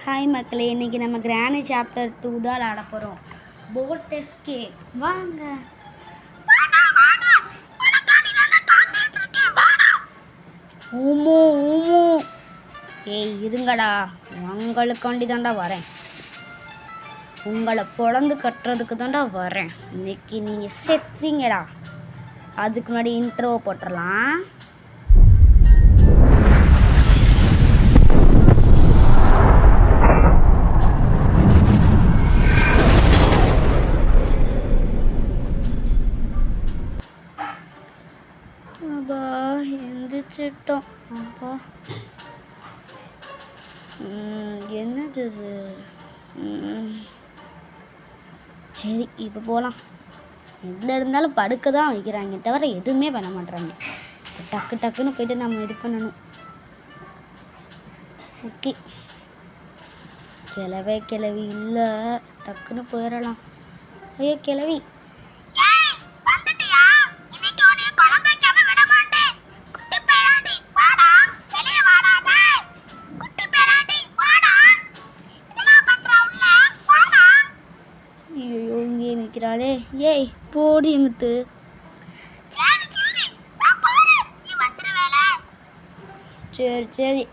Hi மக்களே, இன்றைக்கி நம்ம கிரானி சாப்டர் 2 தான் விளாட போகிறோம். Boat escape. வாங்க. ஊமு ஊமு. ஏய் இருங்கடா, உங்களுக்காண்டி தாண்டா வரேன். உங்களை பொழந்து கட்டுறதுக்கு தாண்டா வரேன். இன்னைக்கு நீங்கள் செத்தீங்கடா. அதுக்கு முன்னாடி இன்ட்ரோ போட்டுடலாம். அப்பா எந்திரிச்சிட்டோம். அப்பா என்னது இது? சரி இப்போ போகலாம். எதில் இருந்தாலும் படுக்க தான் வைக்கிறாங்க, தவிர எதுவுமே பண்ண மாட்டுறாங்க. டக்கு டக்குன்னு போயிட்டு நம்ம இது பண்ணணும். ஓகே, கிளவி இல்லை, டக்குன்னு போயிடலாம். ஐயோ கிளவி, நிற்கிறாளே. ஏய் போடி எங்கிட்டு. சரி சரி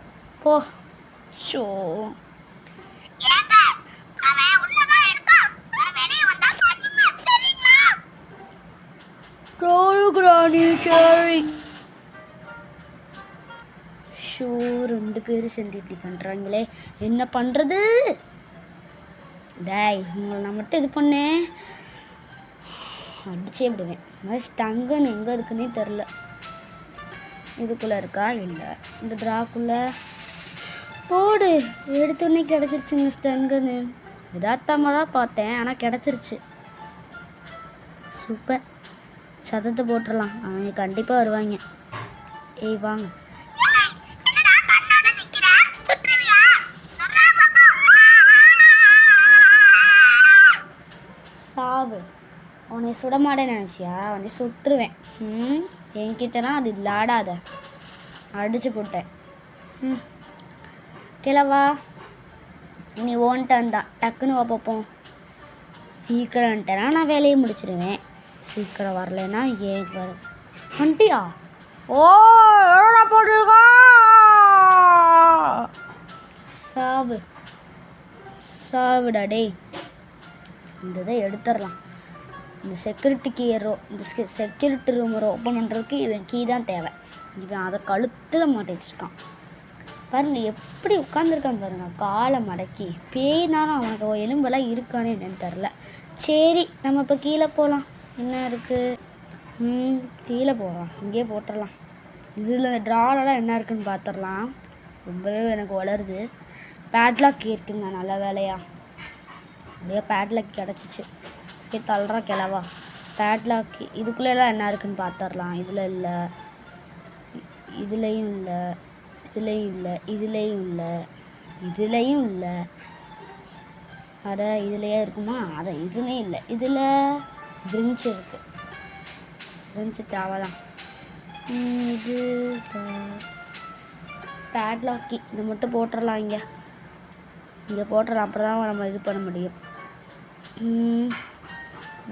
போ. ஷோ சரி. ஷோ 2 பேரும் சேர்ந்து இப்படி பண்ணுறாங்களே, என்ன பண்ணுறது? டேய் உங்களை நான் மட்டும் இது பண்ணேன், அடிச்சே விடுவேன். மாதிரி ஸ்டங்கன் எங்கே இருக்குன்னே தெரில. இதுக்குள்ளே இருக்கா? இல்லை, இந்த ட்ராக்குள்ளே போடு. எடுத்தோடனே கிடச்சிருச்சுங்க ஸ்டங்கன்னு. எதார்த்தமாக தான் பார்த்தேன், ஆனால் கிடச்சிருச்சு. சூப்பர். சத்தத்தை போட்டுடலாம், அவங்க கண்டிப்பாக வருவாங்க. ஏய் வாங்க. சாவு. உன்னை சுடமாட நினச்சியா? உன்னை சுட்டுருவேன். என்கிட்டனா அது விளாடாத, அடிச்சு போட்டேன். கிளவா, இனி ஓன்ட்டான் தான். டக்குன்னு பார்ப்போம். சீக்கிரம் வந்துட்டேன்னா நான் வேலையை முடிச்சிடுவேன். சீக்கிரம் வரலைன்னா ஏன் வரும்? வந்துட்டியா? ஓ எவ்வளோ போட்டுருக்கா? சாவு சாவுடா டேய். இந்த இதை எடுத்துடலாம். இந்த செக்யூரிட்டி செக்யூரிட்டி ரூம் ஓப்பன் பண்ணுறதுக்கு இவன் கீ தான் தேவை. இவன் அதை கழுத்தில் மாட்டி வச்சுருக்கான் பாருங்க, எப்படி உட்காந்துருக்கான் பாருங்க, காலை மடக்கி. பேய்னாலும் அவனுக்கு எலும்பெல்லாம் இருக்கானே என்னன்னு தெரில. சரி நம்ம இப்போ கீழே போகலாம். என்ன இருக்குது? கீழே போகலாம். இங்கேயே போட்டுடலாம். இதில் இந்த ட்ராலெல்லாம் என்ன இருக்குதுன்னு பார்த்துடலாம். ரொம்பவே எனக்கு வளருது. பேட்லாக் இருக்குங்க, நல்ல வேலையா. அப்படியே பேட்லாக் கிடச்சிச்சு. அப்படியே தள்ளுறா கிளவா. பேட்லாக் இதுக்குள்ளெல்லாம் என்ன இருக்குதுன்னு பார்த்துடலாம். இதில் இல்லை, இதுலேயும் இல்லை, இதுலேயும் இல்லை, இதுலேயும் இல்லை, இதுலேயும் இல்லை. அட இதுலையே இருக்குமா? அதை இதுலேயும் இல்லை. இதில் பிரிஞ்ச் இருக்குது. பிரிஞ்சு தேவைதான். இது பேட்லாக்கி இதை மட்டும் போட்டுடலாம். இங்கே போட்டுடலாம். அப்புறம் தான் நம்ம இது பண்ண முடியும்.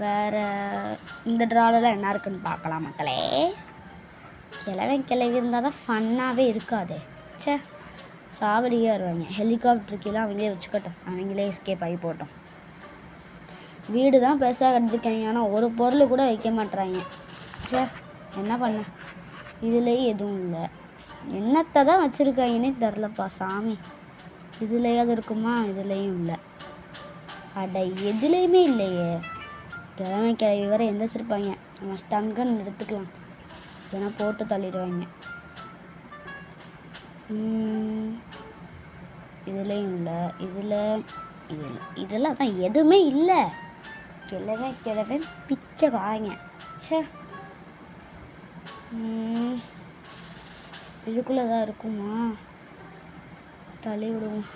வேறு இந்த ட்ராலெல்லாம் என்ன இருக்குன்னு பார்க்கலாம் மக்களே. கிளவி இருந்தால் தான் ஃபன்னாகவே இருக்காதே. சே, சாவடியாக வருவாங்க. ஹெலிகாப்டருக்கெல்லாம் அவங்களே வச்சுக்கட்டும், அவங்களே எஸ்கேப் ஆகி போட்டோம். வீடு தான் பெருசாக கட்டிருக்காங்க, ஆனால் ஒரு பொருள் கூட வைக்க மாட்டுறாங்க. சே, என்ன பண்ண? இதுலேயும் எதுவும் இல்லை. என்னத்தை தான் வச்சுருக்காங்கன்னே தெரிலப்பா சாமி. இதுலேயாவது இருக்குமா? இதுலேயும் இல்லை. அட எதுலேயுமே இல்லையே. கிளவி வர எந்திரிச்சிருப்பாங்க. நம்ம ஸ்டங்கன் எடுத்துக்கலாம், ஏன்னா போட்டு தள்ளிடுவாங்க. இதுலேயும் இல்லை, இதெல்லாம் தான் எதுவுமே இல்லை. கிளவே பிச்சை காய்ங்க. சே, இதுக்குள்ளே தான் இருக்குமா? தள்ளி விடுவோம்.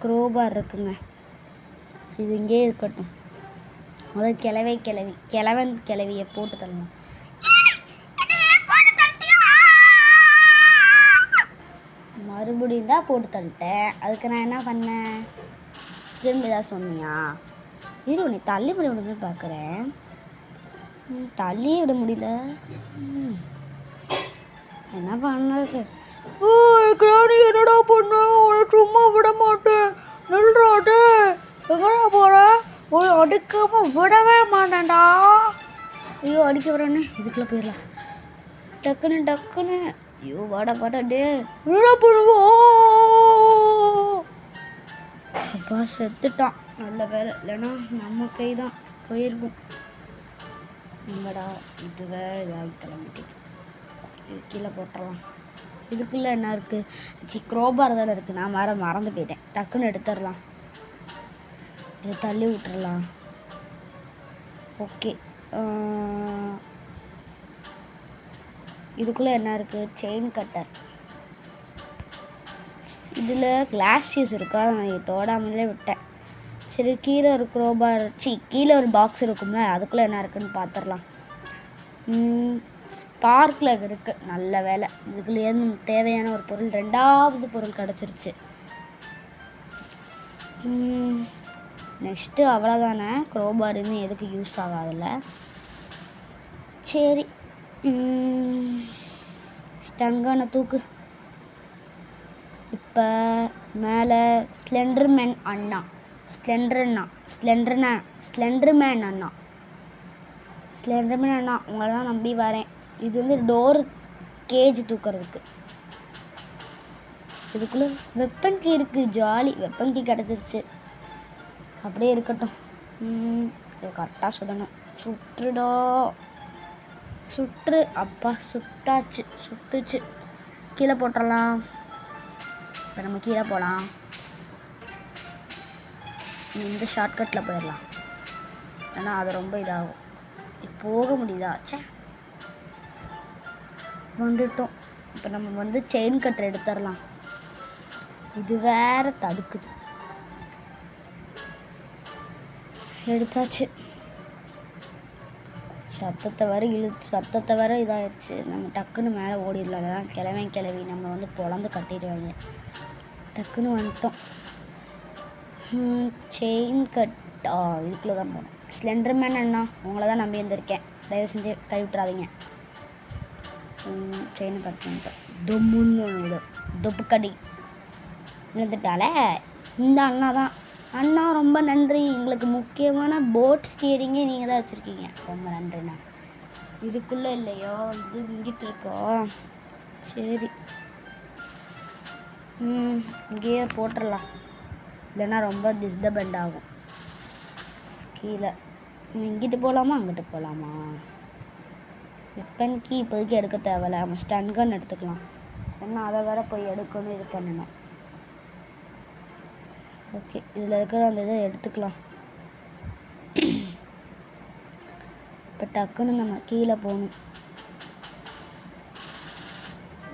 க்ரோபார் இருக்குங்க, இது இங்கே இருக்கட்டும். முதல் கிளவியை போட்டு தள்ளணும். மறுபடியும் இப்படி இருந்தால் போட்டு தள்ளிட்டேன். அதுக்கு நான் என்ன பண்ணேன்? திரும்பி ஏதாவது சொன்னியா? இரு, உன்னை தள்ளி விட முடியும்னு பார்க்குறேன். தள்ளியே விட முடியல. என்ன பண்ணது? என்னடா பண்ண? சும்மா விட மாட்டேன். நில்றாடே, எங்கடா போற? அடிக்காம விடவே மாட்டேன்டா. ஐயோ, அடிக்க வரேன்னு இதுக்குள்ள போயிடலாம். டக்குன்னு ஐயோ வாடா டே, என்னடா பண்ணுவோம்? அப்பா செத்துட்டான். நல்ல வேலை, இல்லைன்னா நம்ம கை தான் போயிருக்கும். எங்கடா இது வேற இதாகி கிளம்பிட்டு. இது கீழே போட்டுடலாம். இதுக்குள்ளே என்ன இருக்குது? க்ரோபார் தானே இருக்குது. நான் மறந்து போயிட்டேன். டக்குன்னு எடுத்துடலாம். இதை தள்ளி விட்டுறலாம். ஓகே, இதுக்குள்ளே என்ன இருக்குது? Chain cutter. இதில் கிளாஸ் ஃபியூஸ் இருக்கா? நான் தோடாமலே விட்டேன். சரி, கீழே ஒரு க்ரோபார், கீழே ஒரு பாக்ஸ் இருக்கும்ல, அதுக்குள்ளே என்ன இருக்குன்னு பார்த்துடலாம். ஸ்பார்க்கில் இருக்குது. நல்ல வேலை, இதுக்குள்ளேயே தேவையான ஒரு பொருள், 2வது பொருள் கிடச்சிருச்சு. நெக்ஸ்ட்டு அவ்வளோதானே. க்ரோபார் இன்னும் எதுக்கு யூஸ் ஆகாதில்ல. சரி, ஸ்டங்கான தூக்கு. இப்போ மேலே ஸ்லெண்டர்மேன் அண்ணா உங்களை தான் நம்பி வரேன். இது வந்து டோர் கேஜ் தூக்கிறதுக்கு. இதுக்குள்ளே வெப்பன் கீ இருக்குது. ஜாலி, வெப்பன் கீ கிடச்சிருச்சு. அப்படியே இருக்கட்டும். இதை கரெக்டாக சுடணும். சுட்டுடோ, சுற்று. அப்பா சுட்டுச்சு. கீழே போட்டுடலாம். இப்போ நம்ம கீழே போகலாம். இந்த ஷார்ட்கட்டில் போயிடலாம். ஏன்னா அது ரொம்ப இதாகும். போக முடியுதா? வந்துட்டோம். இப்போ நம்ம வந்து செயின் கட்டர் எடுத்துடலாம். இது வேற தடுக்குது. எடுத்தாச்சு. சத்தத்தை வர இதாகிடுச்சு. நம்ம டக்குன்னு மேலே ஓடிடலாம். அதெல்லாம் கிளவி நம்ம வந்து பொழந்து கட்டிடுவாங்க. டக்குன்னு வந்துட்டோம். செயின் கட்டா இதுக்குள்ளே தான் போகணும். ஸ்லெண்டர்மேன் அண்ணா, உங்களை தான் நம்பி வந்திருக்கேன். தயவு செஞ்சு கை விட்டுறாதீங்க. செயின் கட் பண்ணிட்டோம். தொம்முன்னு தொப்பு கடி விழுந்துட்டாலே. இந்த அண்ணா தான். அண்ணா ரொம்ப நன்றி. எங்களுக்கு முக்கியமான போட் ஸ்டியரிங்கே நீங்கள் தான் வச்சுருக்கீங்க. ரொம்ப நன்றிண்ணா. இதுக்குள்ளே இல்லையோ? இது இங்கிட்டு இருக்கோ? சரி, இங்கேயே போட்டுடலாம். இல்லைன்னா ரொம்ப டிஸ்டர்பண்ட் ஆகும். கீழே இங்கிட்டு போகலாமா அங்கிட்டு போகலாமா? வெப்பன் கீ இப்போதைக்கு எடுக்க தேவையில்ல. நம்ம ஸ்டன் கன் எடுத்துக்கலாம். ஏன்னா அதை வேற போய் எடுக்கணும், இது பண்ணணும். ஓகே, இதில் இருக்கிற அந்த இதை எடுத்துக்கலாம். இப்போ டக்குன்னு நம்ம கீழே போகணும்.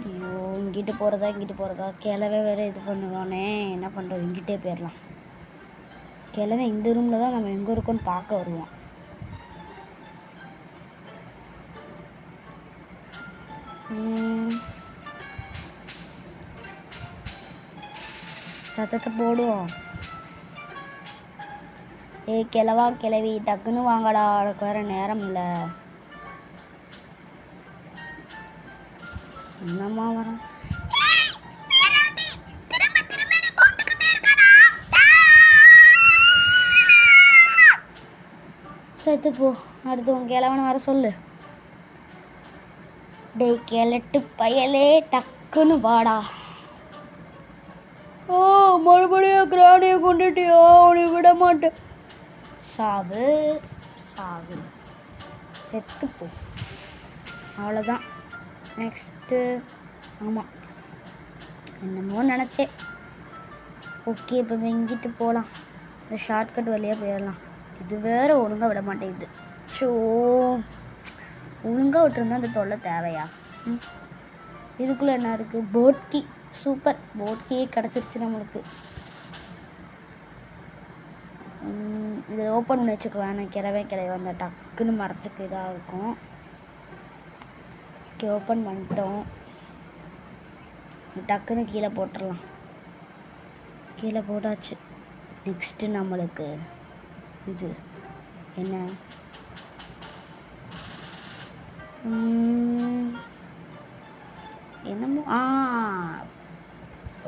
ஐயோ, இங்கிட்டு போகிறதா கிளவே வேறு இது பண்ணுவானே. என்ன பண்ணுறது? இங்கிட்டே போயிடலாம். கிளவே இந்த ரூமில் தான் நம்ம எங்கே இருக்கோன்னு பார்க்க வருவோம். சத்தத்தை போடுவோம். கிளவி டக்குன்னு வாங்கடா. அதுக்கு வேற நேரம் இல்லை. என்னம்மா வரோம்? செத்து போ. அடுத்து உன் கிழவனை வர சொல்லு. டேய் கிழட்டு பயலே, டக்குன்னு வாடா. மறுபடியும் கிராணியை கொண்டுட்டியோ? உன்னை விட மாட்டேன். சாவு செத்துப்போ. அவ்வளோதான். நெக்ஸ்ட்டு ஆமாம், என்னமோ நினச்சேன். ஓகே, இப்போ இங்கிட்டு போகலாம். இந்த ஷார்ட்கட் வழியாக போயிடலாம். இது வேறு ஒழுங்காக விட மாட்டேங்குது. ஸோ ஒழுங்காக விட்டுருந்தா அந்த தொல்லை தேவையா? இதுக்குள்ளே என்ன இருக்குது? Boat key. சூப்பர், போட் கீயே கிடச்சிருச்சு நம்மளுக்கு. இதை ஓப்பன் பண்ணி வச்சுக்கலாம். நான் கிளவே வந்த டக்குன்னு மறைச்சிக்க இதாக இருக்கும். ஓகே, ஓப்பன் பண்ணிட்டோம். டக்குன்னு கீழே போட்டுடலாம். கீழே போட்டாச்சு. நெக்ஸ்ட்டு நம்மளுக்கு இது என்ன, என்னமோ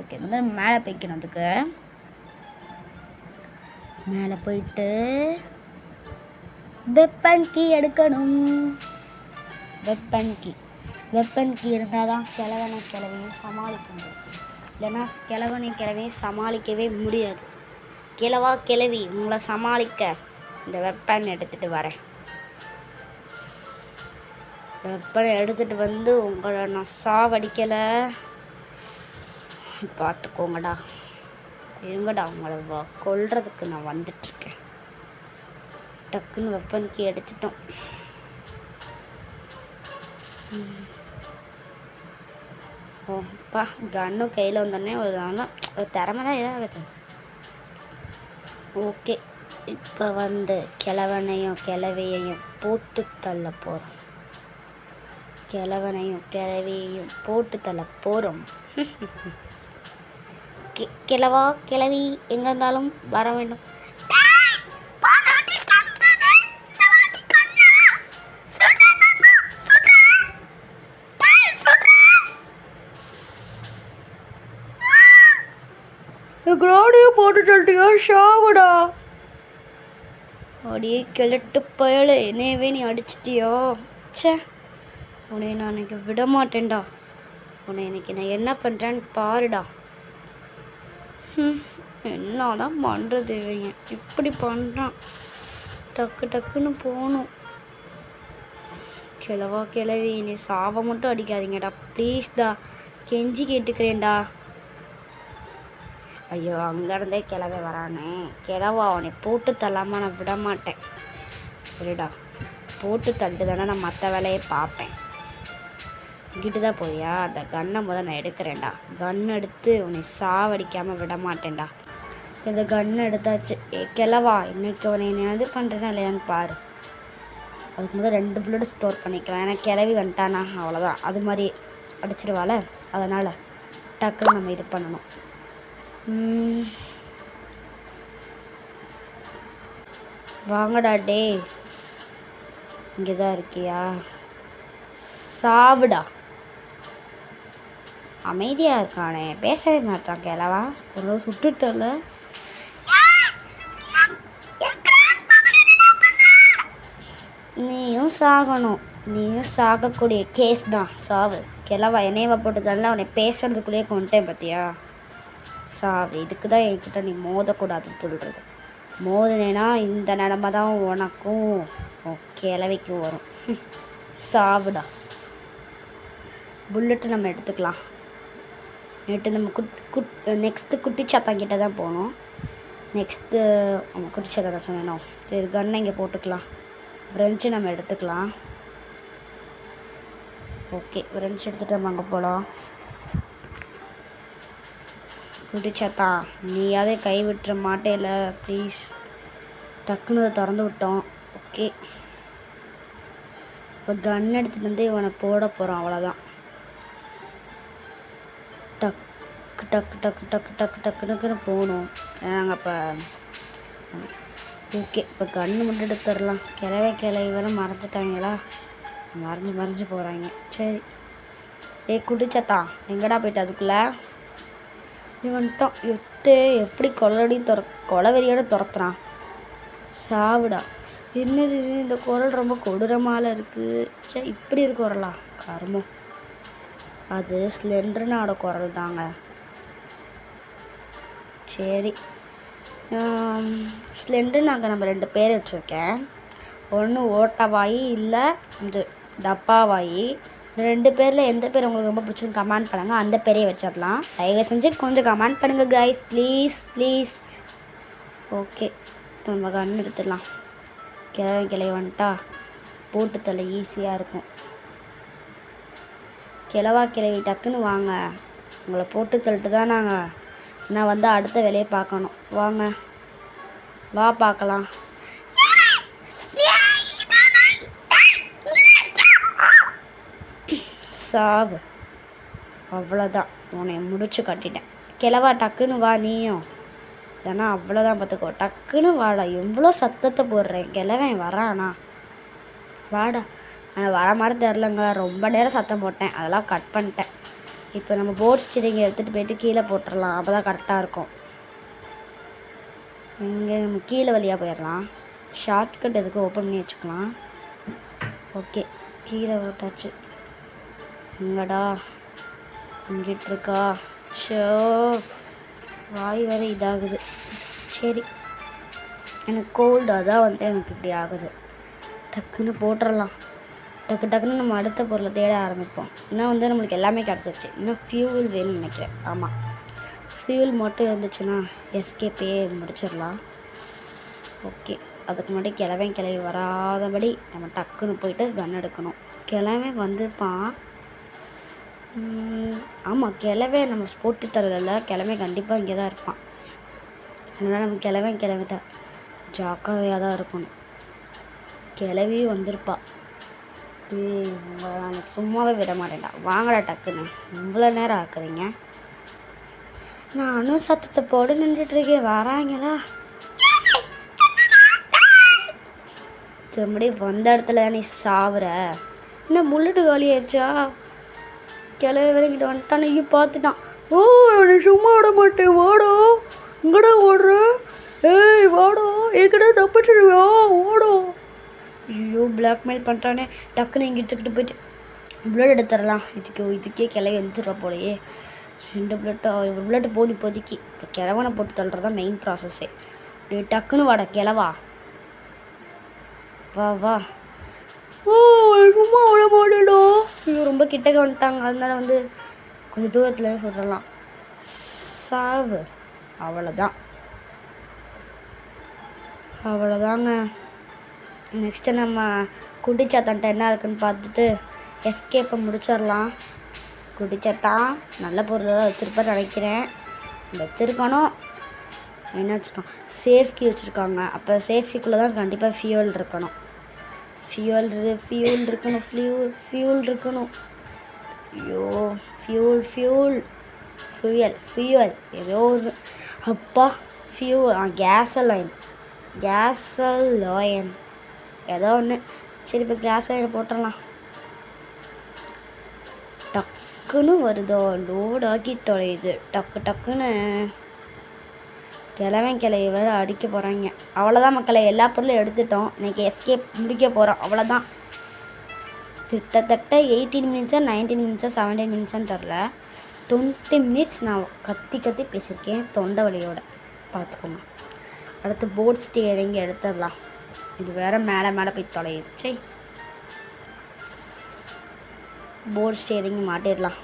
ஓகே. முதல்ல மேலே போய்க்கணும். அதுக்கு மேலே போயிட்டு வெப்பன் கீ எடுக்கணும். வெப்பன் கீ இருந்தால் தான் கிழவியும் சமாளிக்க முடியும். இல்லைன்னா கிழவியும் சமாளிக்கவே முடியாது. கிழவி உங்களை சமாளிக்க இந்த வெப்பன் எடுத்துகிட்டு வரேன். வெப்பனை எடுத்துகிட்டு வந்து உங்களை நான் சாவடிக்கலை, பார்த்துக்கோங்கடா. இருங்கடா, உங்களை கொல்றதுக்கு நான் வந்துட்டுருக்கேன். டக்குன்னு வெப்பனுக்கு எடுத்துட்டோம். ஓப்பா கன்னும் கையில் வந்தோடனே ஒரு திறமை தான் இதாகுது. ஓகே, இப்போ வந்து கிழவியையும் போட்டு தள்ள போகிறோம். கிழவி எங்கே இருந்தாலும் வர வேண்டும். கிராடியும் போட்டு சொல்லிட்டியா? ஷாவுடா, அப்படியே கிளட்டு பயல என்னையவே நீ அடிச்சிட்டியோ? சே, உன்னை நான் இன்னைக்கு விட மாட்டேன்டா. உன்னை இன்னைக்கு நான் என்ன பண்ணுறேன்னு பாருடா. என்னதான் பண்ணுறது, இவங்க இப்படி பண்ணுறான். டக்குன்னு போகணும். கிழவி நீ சாவை மட்டும் அடிக்காதீங்கடா ப்ளீஸ்டா, கெஞ்சி கேட்டுக்கிறேன்டா. ஐயோ, அங்கேருந்தே கிழவே வரானே. அவனை போட்டு தள்ளாமல் நான் விட மாட்டேன். சரிடா, போட்டு தள்ளிட்டு தானே நான் மற்ற வேலையை பார்ப்பேன். இங்கிட்டு தான் போயா? அந்த கன்னை நான் எடுக்கிறேன்டா. கன் எடுத்து உன்னை சாவடிக்காமல் விட மாட்டேன்டா. இந்த கன் எடுத்தாச்சு. கிழவா, இன்னைக்கு உன்னை என்னது பண்ணுறேன்னா இல்லையான்னு பாரு. அதுக்கு 2 புல்லட் ஸ்டோர் பண்ணிக்கலாம். ஏன்னா கிழவி வந்துட்டானா அவ்வளோதான், அது மாதிரி அடிச்சிடுவாள். அதனால் டக்குன்னு நம்ம இது பண்ணணும். வாங்கடா டே, இங்கே தான் இருக்கியா? சாவுடா. அமைதியாக இருக்கானே, பேசவே மாட்டான் கிழவா. ஒரு சுட்டுட்டல. நீயும் சாகணும். நீயும் சாகக்கூடிய கேஸ் தான். சாவு கிழவா. என்னையவ போட்டதால அவனை பேசுறதுக்குள்ளேயே கொண்டுட்டேன் பார்த்தியா? சாவு. இதுக்கு தான் என்கிட்ட நீ மோதக்கூடாதுன்னு சொல்கிறது. மோதினேன்னா இந்த நிலமை தான் உனக்கும் கிழவிக்கும் வரும். சாவுடா. புல்லட்டு நம்ம எடுத்துக்கலாம். நேற்று நம்ம நெக்ஸ்ட்டு குட்டிச்சாத்தாங்கிட்ட தான் போகணும். நெக்ஸ்ட்டு குட்டிச்சாத்தா தான் சொன்னோம். சரி, கன்னை இங்கே போட்டுக்கலாம். ஃப்ரெஞ்சு நம்ம எடுத்துக்கலாம். ஓகே, ஃப்ரெஞ்சு எடுத்துகிட்டு நம்ம அங்கே போகலாம். குட்டிச்சாத்தா, நீயாவது கை விட்டுற மாட்டேல ப்ளீஸ். டக்குன்னு அதை திறந்து விட்டோம். ஓகே, இப்போ கன் எடுத்துகிட்டு வந்து இவனை போட போகிறான். அவ்வளோதான். டக்குன்னு போகணும். ஏன்னா நாங்கள் இப்போ ஓகே, இப்போ கன்று மட்டும் எடுத்துடலாம். கிளவி வேற மறைஞ்சிட்டாங்களா? மறைஞ்சு போகிறாங்க. சரி, குடிச்சத்தா எங்கடா போயிட்டு அதுக்குள்ளே இவன்ட்டான். எப்படி கொலவெறியோட துரத்துறான். சாவுடா. என்னது இந்த குரல் ரொம்ப கொடூரமால இருக்குது. சே, இப்படி இருக்கு குரலா? கருமம், அது ஸ்லெண்டர்னோட குரல் தாங்க. சரி, ஸ்லெண்டர் நாங்கள் நம்ம 2 பேர் வச்சுருக்கேன். ஒன்று ஓட்டவாயி, இல்லை இது டப்பாவாயி. இந்த 2 பேரில் எந்த பேர் உங்களுக்கு ரொம்ப பிடிச்சிருந்து கமெண்ட் பண்ணுங்கள். அந்த பேரையே வச்சிடலாம். தயவு செஞ்சு கொஞ்சம் கமெண்ட் பண்ணுங்கள் கைஸ், ப்ளீஸ். ஓகே, நம்ம கன்று எடுத்துடலாம். கிளவி வந்துட்டா போட்டு தள்ள ஈஸியாக இருக்கும். கிளவி டக்குன்னு வாங்க. உங்களை போட்டு தள்ளிட்டு தான் நான் வந்து அடுத்த வேலையை பார்க்கணும். வாங்க, வா பார்க்கலாம். சாவு. அவ்வளோதான். உன்னை முடிச்சு கட்டிட்டேன். கிளவா டக்குன்னு வா நீயும். ஏன்னா அவ்வளோதான் பார்த்துக்கோ. டக்குன்னு வாடா. எவ்வளோ சத்தத்தை போடுறேன். கிளவன் வரானா? வாடா. வர மாதிரி தெரிலங்க. ரொம்ப நேரம் சத்தம் போட்டேன், அதெல்லாம் கட் பண்ணிட்டேன். இப்போ நம்ம போட் ஸ்டீரிங் எடுத்துகிட்டு போயிட்டு கீழே போட்டுடலாம். அப்போ தான் கரெக்டாக இருக்கும். இங்கே நம்ம கீழே வழியாக போயிடலாம். ஷார்ட்கட் எதுக்கு ஓப்பன் பண்ணி வச்சுக்கலாம். ஓகே, கீழே போட்டாச்சு. எங்கடா? இங்கிட்டு இருக்கா? சோ, வாய் வர இதாகுது. சரி, எனக்கு கோல்டு, அதான் எனக்கு இப்படி ஆகுது. டக்குன்னு போட்டுடலாம். டக்குன்னு நம்ம அடுத்த பொருளை தேட ஆரம்பிப்போம். இன்னும் நம்மளுக்கு எல்லாமே கிடச்சிருச்சு. இன்னும் ஃபியூல் வேணும்னு நினைக்கிறேன். ஆமாம், ஃபியூல் மட்டும் இருந்துச்சுன்னா எஸ்கேப்பே முடிச்சிடலாம். ஓகே, அதுக்கு முன்னாடி கிளவி வராதபடி நம்ம டக்குன்னு போயிட்டு கன் எடுக்கணும். கிளவி வந்துப்பான். ஆமாம், கிளவே நம்ம போட்டு தரல. கிளவி கண்டிப்பாக இங்கே தான் இருப்பான். அதனால் நம்ம கிளவிட்ட ஜாக்கிரதையாக தான் இருக்கணும். கிளவியும் வந்திருப்பா. நான் சும்மாவே விட மாட்டேன்டா. வாங்கடா டக்குன்னு. இவ்வளோ நேரம் ஆக்குறீங்க. நானும் சத்தத்தை போட்டு நின்றுட்டுருக்கேன். வராங்களா? திரும்படி வந்த இடத்துல நீ சாவுற. என்ன முள்ளட்டு காலி ஆயிடுச்சா? கிளவி வரைக்கிட்ட வந்துட்டான். நீ பார்த்துட்டான். ஓ, சும்மா விட மாட்டேன். வாடோ. எங்கடா ஓடுற? ஏய் வாடோ, எங்கடா தப்பிச்சிடுவியா? ஓடோ. ஐயோ, பிளாக்மெயில் பண்ணுறானே. டக்குன்னு இங்கே எடுத்துக்கிட்டு போயிட்டு புல்லட் எடுத்துடலாம். இதுக்கே கிளவி வந்துடுறா போலையே. 2 புல்லட்டா? ஒரு புல்லட்டு போது இப்போதைக்கு. இப்போ கிழவனை போட்டு தள்ளுறது தான் மெயின் ப்ராசஸ்ஸே. டக்குன்னு வாடா கிளவா. வா வா. ஓ, சும்மா விட மாட்டேடா. ஐயோ, ரொம்ப கிட்டக்க வந்துட்டாங்க. அதனால கொஞ்சம் தூரத்தில் சொல்கிறலாம். சாவு. அவ்வளோதாங்க. நெக்ஸ்ட்டு நம்ம குட்டிச்சாத்தான்ட்ட என்ன இருக்குன்னு பார்த்துட்டு எஸ்கேப்பை முடிச்சிடலாம். குட்டிச்சாத்தான் நல்ல பொருள் தான் வச்சுருப்பான்னு நினைக்கிறேன். வச்சுருக்கணும். என்ன வச்சுருக்கான்? சேஃப்கி வச்சுருக்காங்க. அப்போ சேஃப்கிக்குள்ளே தான் கண்டிப்பாக ஃபியூல் இருக்கணும். ஃபியூல் இருக்கணும். ஐயோ, ஃபியூல் ஏதோ ஒரு. அப்பா, கேஸலைன் ஏதோ ஒன்று. சரி, இப்போ கேஸலைனை போட்டுடலாம். டக்குன்னு வருதோ, லோடாக்கி தொலையுது. டக்குன்னு கிளவி வேறு அடிக்க போகிறாங்க. அவ்வளோதான் மக்களை, எல்லா பொருளும் எடுத்துட்டோம். இன்றைக்கி எஸ்கேப் முடிக்க போகிறோம். அவ்வளோதான். கிட்டத்தட்ட 18 மினிட்ஸா 19 மினிட்ஸா 17 மினிட்ஸான்னு தெரில. 20 மினிட்ஸ் நான் கத்தி பேசியிருக்கேன் தொண்டை வலியோட. பார்த்துக்கோங்க. அடுத்து போட் ஸ்டீரிங் எடுத்துடலாம். இது வேறு மேலே போய் தொலையுது. சரி, போட் ஸ்டீரிங் மாட்டிடலாம்.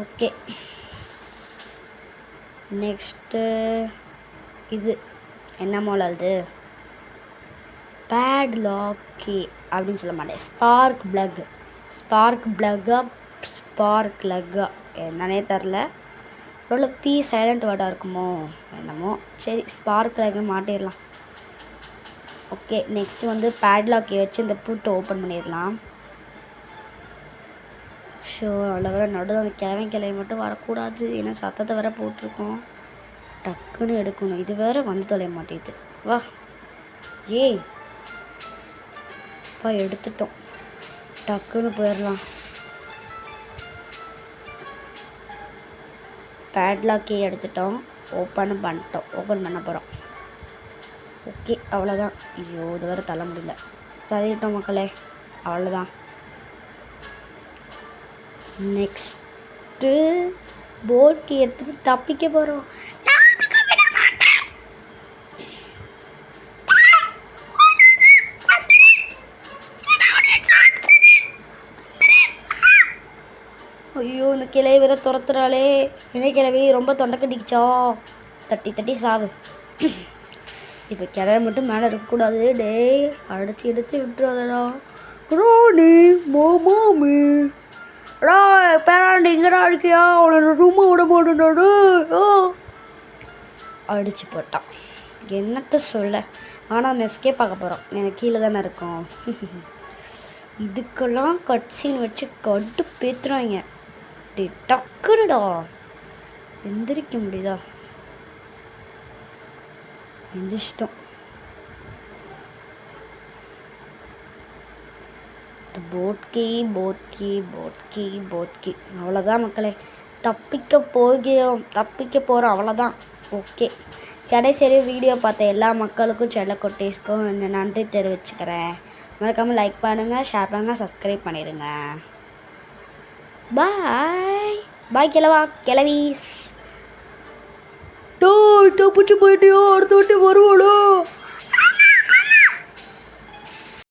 ஓகே, நெக்ஸ்ட்டு இது என்ன மோலாது? பேட்லாக்கி அப்படின்னு சொல்ல மாட்டேன். ஸ்பார்க் பிளக்கா என்னன்னே தெரில. அவ்வளோ பி சைலண்ட் வேர்டாக இருக்குமோ என்னமோ. சரி, ஸ்பார்க் பிளக்கை மாட்டிடலாம். ஓகே, நெக்ஸ்ட்டு பேட்லாக்கி வச்சு இந்த பூட்டை ஓப்பன் பண்ணிடலாம். ஷோ, அவ்வளோ நடுவில் கிளவி மட்டும் வரக்கூடாது. ஏன்னா சத்தத்தை வேற போட்டிருக்கோம். டக்குன்னு எடுக்கணும். இது வேற தொலைய மாட்டேது. வா. ஏய் அப்பா, எடுத்துட்டோம். டக்குன்னு போயிடலாம். பேட்லாக்கே எடுத்துட்டோம். ஓப்பன் பண்ண போகிறோம். ஓகே, அவ்வளோதான். ஐயோ, இது வேறு தள்ள முடியல. தள்ளிட்டோம் மக்களே. அவ்வளோதான். நெக்ஸ்ட்டு போட்க்கு எடுத்துகிட்டு தப்பிக்க போகிறோம். ஐயோ, இந்த கிளவி வேற துரத்துறாளே. என்ன கிளவி ரொம்ப தொண்டை கட்டிக்கிச்சா? தட்டி சாவு. இப்போ கிளவி மட்டும் மேலே இருக்கக்கூடாது. டேய், அடிச்சு விட்டுருவாதடா. குரோனி மாமாமி பேராண்டி இங்கடா இருக்கியா? அவனை சும்மா விட மாட்டேனாடு. ஓ, அடிச்சு போட்டான். என்னத்த சொல்ல. ஆனால் அந்த எஸ்கேப் பார்க்க போகிறோம். எனக்கு கீழே தானே இருக்கும். இதுக்கெல்லாம் கட்சின்னு வச்சு கட்டு பேத்துறாங்க. டே டக்குனுடா எந்திரிக்க முடியுதா? எந்திரிச்சிட்டோம். போட்கி போட்கி போட்கி போட்கி அவ்வளோதான் மக்களே, தப்பிக்க போகிறோம் அவ்வளோதான். ஓகே, கடைசி வீடியோ பார்த்த எல்லா மக்களுக்கும் செல்லக்குட்டீஸ்க்கும் நன்றி தெரிவிச்சுக்கிறேன். மறக்காமல் லைக் பண்ணுங்கள், ஷேர் பண்ணுங்கள், சப்ஸ்கிரைப் பண்ணிடுங்க. பாய் பாய் கிளவீஸ். தப்பிச்சு போயிட்டியோ, அடுத்த வாட்டி வருவாளோ?